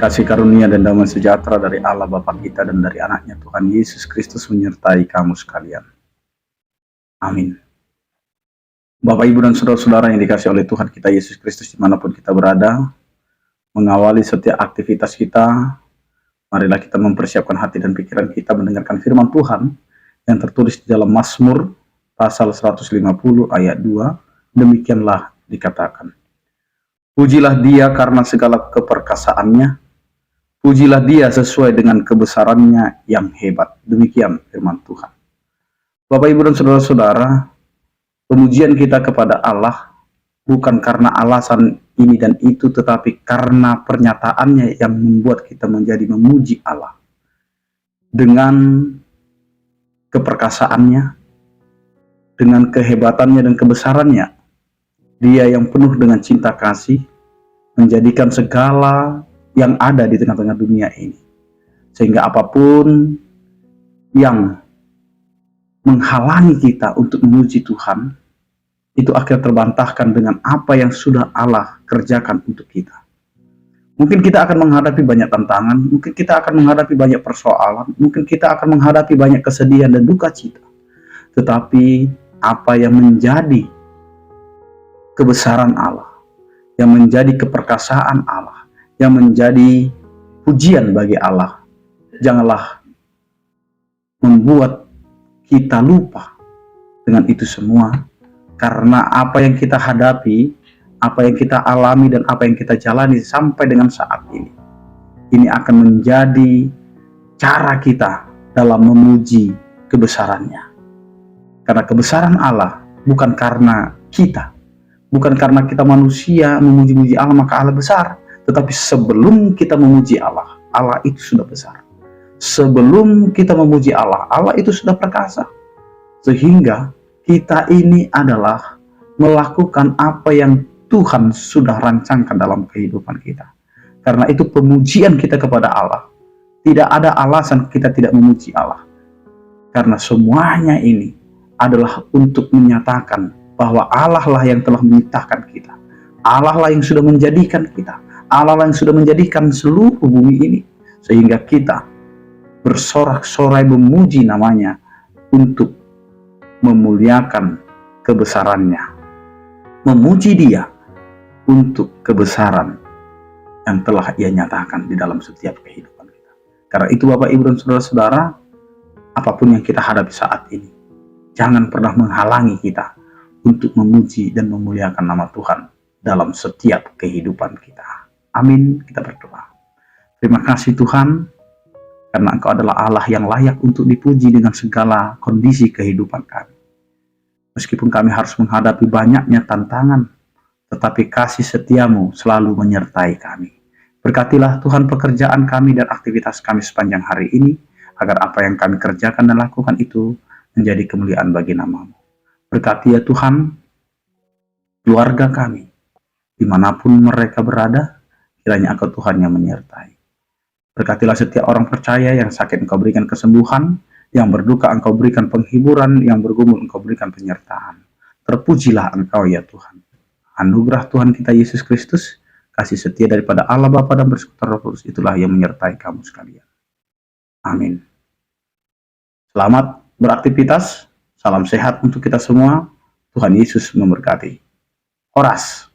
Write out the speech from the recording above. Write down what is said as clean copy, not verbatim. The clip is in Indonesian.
Kasih karunia dan damai sejahtera dari Allah Bapa kita dan dari anaknya Tuhan Yesus Kristus menyertai kamu sekalian. Amin. Bapak, Ibu, dan saudara-saudara yang dikasih oleh Tuhan kita Yesus Kristus dimanapun kita berada, mengawali setiap aktivitas kita, marilah kita mempersiapkan hati dan pikiran kita mendengarkan firman Tuhan yang tertulis di dalam Mazmur pasal 150 ayat 2. Demikianlah dikatakan, pujilah Dia karena segala keperkasaannya, pujilah Dia sesuai dengan kebesarannya yang hebat. Demikian firman Tuhan. Bapak, Ibu, dan saudara-saudara, pemujian kita kepada Allah bukan karena alasan ini dan itu, tetapi karena pernyataannya yang membuat kita menjadi memuji Allah. Dengan keperkasaannya, dengan kehebatannya dan kebesarannya, Dia yang penuh dengan cinta kasih, menjadikan segala yang ada di tengah-tengah dunia ini, sehingga apapun yang menghalangi kita untuk memuji Tuhan, itu akan terbantahkan dengan apa yang sudah Allah kerjakan untuk kita. Mungkin kita akan menghadapi banyak tantangan, mungkin kita akan menghadapi banyak persoalan, mungkin kita akan menghadapi banyak kesedihan dan duka cita, tetapi apa yang menjadi kebesaran Allah, yang menjadi keperkasaan Allah, yang menjadi pujian bagi Allah, janganlah membuat kita lupa dengan itu semua, karena apa yang kita hadapi, apa yang kita alami, dan apa yang kita jalani sampai dengan saat ini akan menjadi cara kita dalam memuji kebesarannya. Karena kebesaran Allah bukan karena kita, bukan karena kita manusia memuji-muji Allah maka Allah besar, tetapi sebelum kita memuji Allah, Allah itu sudah besar. Sebelum kita memuji Allah, Allah itu sudah perkasa. Sehingga kita ini adalah melakukan apa yang Tuhan sudah rancangkan dalam kehidupan kita. Karena itu pemujian kita kepada Allah, tidak ada alasan kita tidak memuji Allah. Karena semuanya ini adalah untuk menyatakan bahwa Allah lah yang telah menciptakan kita. Allah lah yang sudah menjadikan kita. Allah lah yang sudah menjadikan seluruh bumi ini. Sehingga kita bersorak-sorai memuji namanya untuk memuliakan kebesarannya. Memuji Dia untuk kebesaran yang telah Ia nyatakan di dalam setiap kehidupan kita. Karena itu Bapak, Ibu, dan saudara-saudara, apapun yang kita hadapi saat ini, jangan pernah menghalangi kita untuk memuji dan memuliakan nama Tuhan dalam setiap kehidupan kita. Amin. Kita berdoa. Terima kasih Tuhan, karena Engkau adalah Allah yang layak untuk dipuji dengan segala kondisi kehidupan kami. Meskipun kami harus menghadapi banyaknya tantangan, tetapi kasih setiamu selalu menyertai kami. Berkatilah Tuhan pekerjaan kami dan aktivitas kami sepanjang hari ini, agar apa yang kami kerjakan dan lakukan itu menjadi kemuliaan bagi nama-Mu. Berkati ya Tuhan keluarga kami, dimanapun mereka berada, kiranya Engkau Tuhan yang menyertai. Berkatilah setiap orang percaya, yang sakit Engkau berikan kesembuhan, yang berduka Engkau berikan penghiburan, yang bergumul Engkau berikan penyertaan. Terpujilah Engkau ya Tuhan. Anugerah Tuhan kita Yesus Kristus, kasih setia daripada Allah Bapa dan bersekutu Roh Kudus, itulah yang menyertai kamu sekalian. Amin. Selamat beraktivitas, salam sehat untuk kita semua. Tuhan Yesus memberkati. Horas.